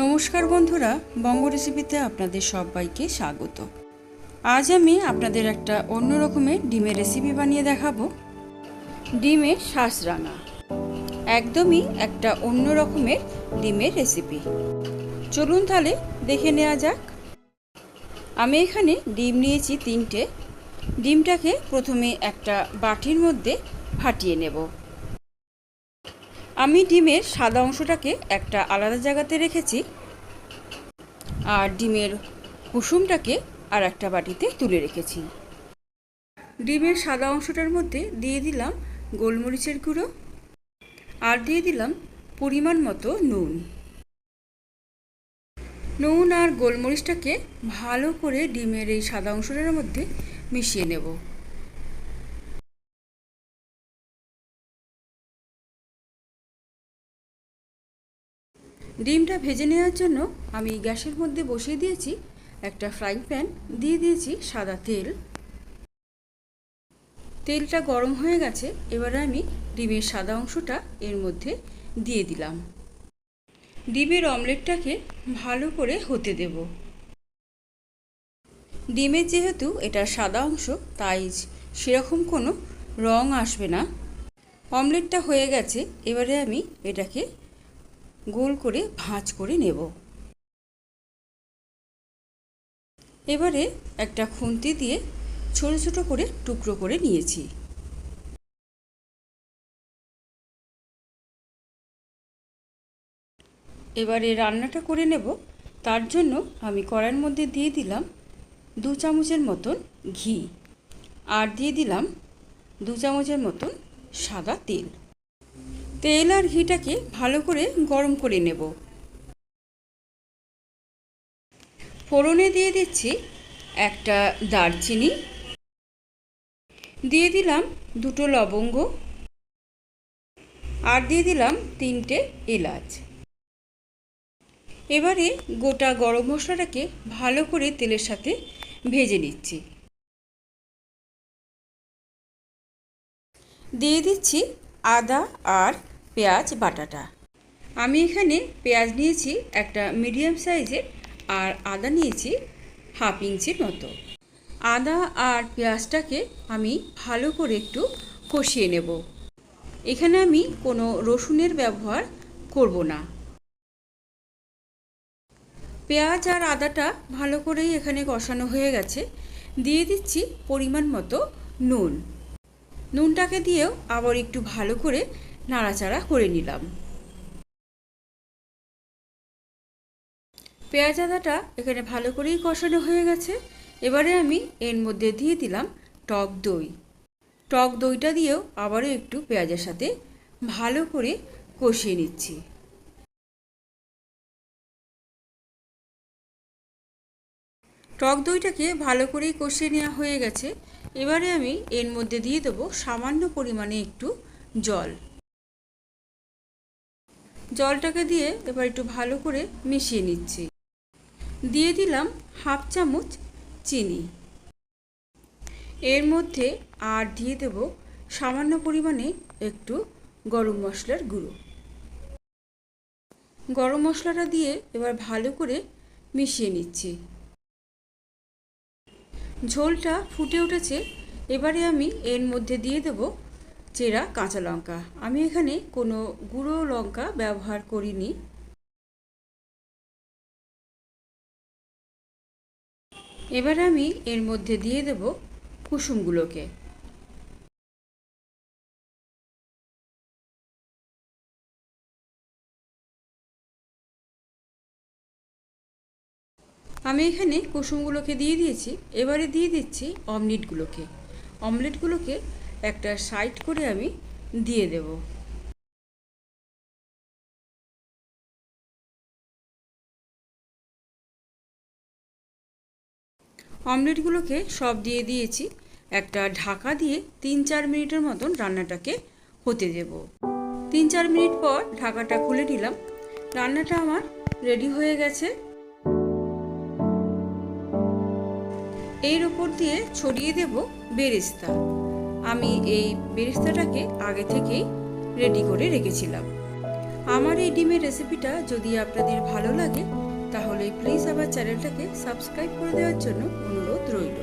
নমস্কার বন্ধুরা, বঙ্গ রেসিপিতে আপনাদের সবাইকে স্বাগত। আজ আমি আপনাদের একটা অন্য রকমের ডিমের রেসিপি বানিয়ে দেখাবো। ডিমের শাঁস রাঙা একদমই একটা অন্য রকমের ডিমের রেসিপি। চলুন তাহলে দেখে নেওয়া যাক। আমি এখানে ডিম নিয়েছি 3টে। ডিমটাকে প্রথমে একটা বাটির মধ্যে ফাটিয়ে নেব। আমি ডিমের সাদা অংশটাকে একটা আলাদা জায়গাতে রেখেছি, আর ডিমের কুসুমটাকে আর একটা বাটিতে তুলে রেখেছি। ডিমের সাদা অংশটার মধ্যে দিয়ে দিলাম গোলমরিচের গুঁড়ো, আর দিয়ে দিলাম পরিমাণ মতো নুন। নুন আর গোলমরিচটাকে ভালো করে ডিমের এই সাদা অংশটার মধ্যে মিশিয়ে নেব। ডিমটা ভেজে নেওয়ার জন্য আমি গ্যাসের মধ্যে বসিয়ে দিয়েছি একটা ফ্রাইং প্যান। দিয়ে দিয়েছি সাদা তেল। তেলটা গরম হয়ে গেছে। এবারে আমি ডিমের সাদা অংশটা এর মধ্যে দিয়ে দিলাম। ডিমের অমলেটটাকে ভালো করে হতে দেব। ডিমের যেহেতু এটা সাদা অংশ, তাই সেরকম কোনো রং আসবে না। অমলেটটা হয়ে গেছে। এবারে আমি এটাকে গোল করে ভাঁজ করে নেব। এবারে একটা খুন্তি দিয়ে ছোট ছোট করে টুকরো করে নিয়েছি। এবারে রান্নাটা করে নেব। তার জন্য আমি কড়াইয়ের মধ্যে দিয়ে দিলাম 2 চামচের মতন ঘি, আর দিয়ে দিলাম 2 চামচের মতন সাদা তেল। তেল আর ঘিটাকে ভালো করে গরম করে নেব। ফোড়নে দিয়ে দিচ্ছি একটা দারচিনি, দিয়ে দিলাম 2টো লবঙ্গ, আর দিয়ে দিলাম 3টে এলাচ। এবারে গোটা গরম মশলাটাকে ভালো করে তেলের সাথে ভেজে নিচ্ছি। দিয়ে দিচ্ছি আদা আর পেঁয়াজ বাটাটা। আমি এখানে পেঁয়াজ নিয়েছি একটা মিডিয়াম সাইজের, আর আদা নিয়েছি 1/2 ইঞ্চির মতো। আদা আর পেঁয়াজটাকে আমি ভালো করে একটু কষিয়ে নেব। এখানে আমি কোনো রসুনের ব্যবহার করব না। পেঁয়াজ আর আদাটা ভালো করেই এখানে কষানো হয়ে গেছে। দিয়ে দিচ্ছি পরিমাণ মতো নুন। নুনটাকে দিয়েও আবার একটু ভালো করে নাড়াচাড়া করে নিলাম। পেঁয়াজ আদাটা এখানে ভালো করেই কষানো হয়ে গেছে। এবারে আমি এর মধ্যে দিয়ে দিলাম টক দই। টক দইটা দিয়েও আবারও একটু পেঁয়াজের সাথে ভালো করে কষিয়ে নিচ্ছি। টক দইটাকে ভালো করেই কষিয়ে নেওয়া হয়ে গেছে। এবারে আমি এর মধ্যে দিয়ে দেবো সামান্য পরিমাণে একটু জল। জলটাকে দিয়ে এবার একটু ভালো করে মিশিয়ে নিচ্ছি। দিয়ে দিলাম 1/2 চামচ চিনি। এর মধ্যে আর দিয়ে দেব সামান্য পরিমাণে একটু গরম মশলার গুঁড়ো। গরম মশলাটা দিয়ে এবার ভালো করে মিশিয়ে নিচ্ছি। ঝোলটা ফুটে উঠেছে। এবারে আমি এর মধ্যে দিয়ে দেব চেরা কাঁচা লঙ্কা। আমি এখানে কোনো গুঁড়ো লঙ্কা ব্যবহার করিনি। এবার আমি এর মধ্যে দিয়ে দেব কুসুমগুলোকে। আমি এখানে কুসুমগুলোকে দিয়ে দিয়েছি। এবারে দিয়ে দিচ্ছি অমলেটগুলোকে। অমলেটগুলোকে একটা সাইড করে আমি দিয়ে দেব। অমলেটগুলোকে সব দিয়ে দিয়েছি। একটা ঢাকা দিয়ে 3-4 মিনিটের মতন রান্নাটাকে হতে দেব। 3-4 মিনিট পর ঢাকাটা খুলে নিলাম। রান্নাটা আমার রেডি হয়ে গেছে। এর উপর দিয়ে ছড়িয়ে দেব বেরেস্তা। আমি এই বেরেস্তাটাকে আগে থেকেই রেডি করে রেখেছিলাম। আমার এই ডিমের রেসিপিটা যদি আপনাদের ভালো লাগে তাহলে প্লিজ আমার চ্যানেলটাকে সাবস্ক্রাইব করে দেওয়ার জন্য অনুরোধ রইল।